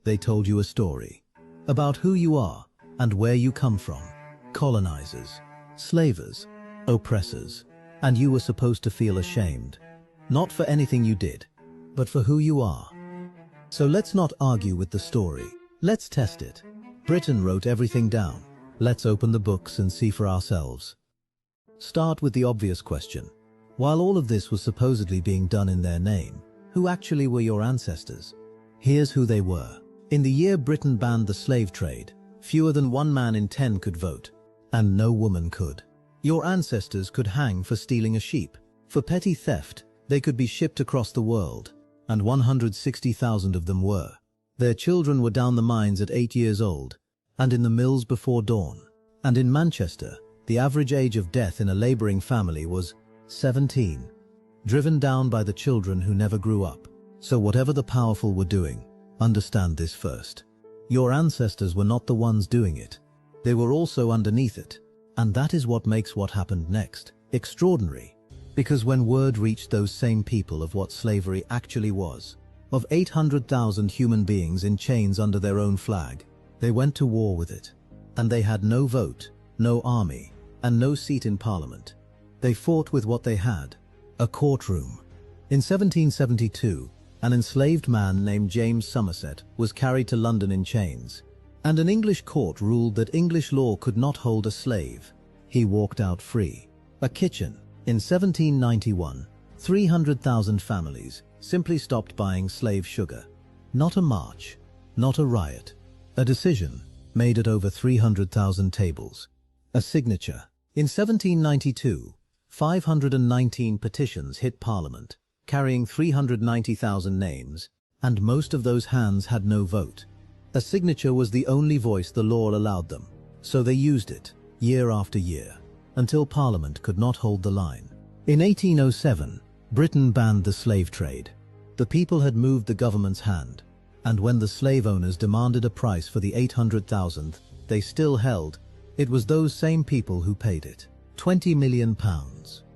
they told you a story about who you are and where you come from. Colonizers, slavers, oppressors, and you were supposed to feel ashamed, not for anything you did, but for who you are. So let's not argue with the story. Let's test it. Britain wrote everything down. Let's open the books and see for ourselves. Start with the obvious question. While all of this was supposedly being done in their name, who actually were your ancestors? Here's who they were. In the year Britain banned the slave trade, fewer than 1 man in 10 could vote, and no woman could. Your ancestors could hang for stealing a sheep. For petty theft, they could be shipped across the world, and 160,000 of them were. Their children were down the mines at 8 years old, and in the mills before dawn. And in Manchester, the average age of death in a labouring family was 17, driven down by the children who never grew up. So whatever the powerful were doing, understand this first. Your ancestors were not the ones doing it. They were also underneath it. And that is what makes what happened next extraordinary. Because when word reached those same people of what slavery actually was, of 800,000 human beings in chains under their own flag, they went to war with it. And they had no vote, no army, and no seat in parliament. They fought with what they had, a courtroom. In 1772, an enslaved man named James Somerset was carried to London in chains, and an English court ruled that English law could not hold a slave. He walked out free. A kitchen. In 1791, 300,000 families simply stopped buying slave sugar. Not a march, not a riot. A decision made at over 300,000 tables. A signature. In 1792, 519 petitions hit Parliament, carrying 390,000 names, and most of those hands had no vote. A signature was the only voice the law allowed them, so they used it, year after year, until Parliament could not hold the line. In 1807, Britain banned the slave trade. The people had moved the government's hand, and when the slave owners demanded a price for the 800,000 they still held, it was those same people who paid it. £20 million.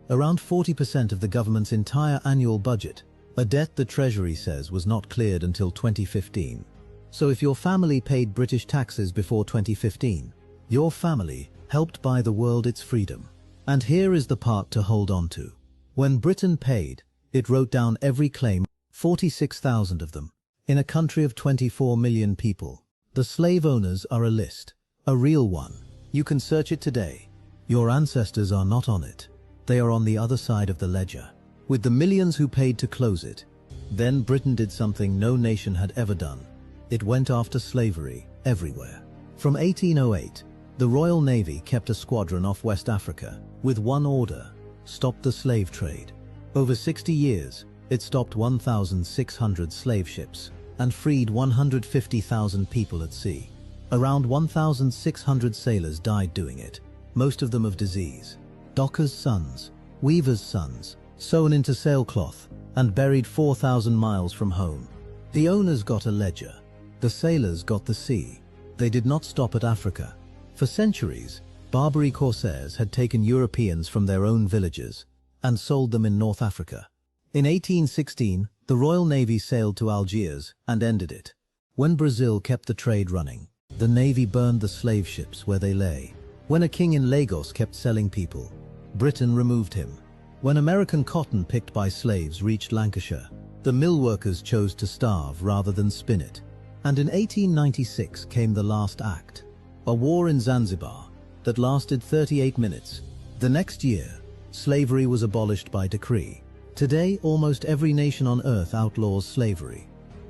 Around 40% of the government's entire annual budget, a debt the Treasury says was not cleared until 2015. So if your family paid British taxes before 2015, your family helped buy the world its freedom. And here is the part to hold on to. When Britain paid, it wrote down every claim, 46,000 of them, in a country of 24 million people. The slave owners are a list, a real one. You can search it today. Your ancestors are not on it. They are on the other side of the ledger, with the millions who paid to close it. Then Britain did something no nation had ever done. It went after slavery everywhere. From 1808, the Royal Navy kept a squadron off West Africa with one order: stop the slave trade. Over 60 years, it stopped 1,600 slave ships and freed 150,000 people at sea. Around 1,600 sailors died doing it, most of them of disease. Dockers' sons, weavers' sons, sewn into sailcloth and buried 4,000 miles from home. The owners got a ledger. The sailors got the sea. They did not stop at Africa. For centuries, Barbary corsairs had taken Europeans from their own villages and sold them in North Africa. In 1816, the Royal Navy sailed to Algiers and ended it. When Brazil kept the trade running, the Navy burned the slave ships where they lay. When a king in Lagos kept selling people, Britain removed him. When American cotton picked by slaves reached Lancashire, the mill workers chose to starve rather than spin it. And in 1896 came the last act, a war in Zanzibar that lasted 38 minutes. The next year, slavery was abolished by decree. Today, almost every nation on earth outlaws slavery.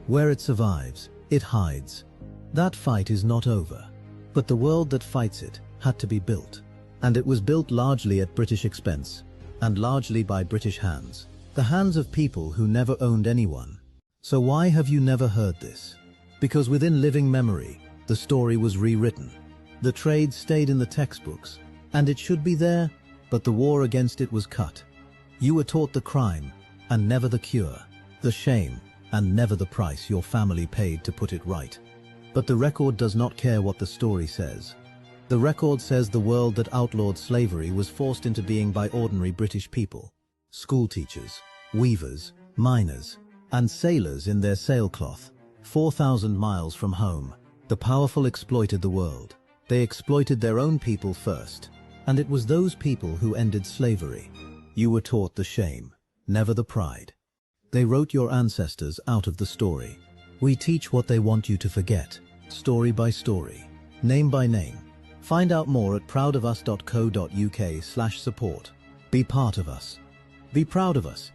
Where it survives, it hides. That fight is not over. But the world that fights it had to be built. And it was built largely at British expense, and largely by British hands. The hands of people who never owned anyone. So why have you never heard this? Because within living memory, the story was rewritten. The trade stayed in the textbooks, and it should be there, but the war against it was cut. You were taught the crime, and never the cure, the shame, and never the price your family paid to put it right. But the record does not care what the story says. The record says the world that outlawed slavery was forced into being by ordinary British people. School teachers, weavers, miners, and sailors in their sailcloth. 4,000 miles from home, the powerful exploited the world. They exploited their own people first, and it was those people who ended slavery. You were taught the shame, never the pride. They wrote your ancestors out of the story. We teach what they want you to forget, story by story, name by name. Find out more at proudofus.co.uk/support. Be part of us. Be proud of us.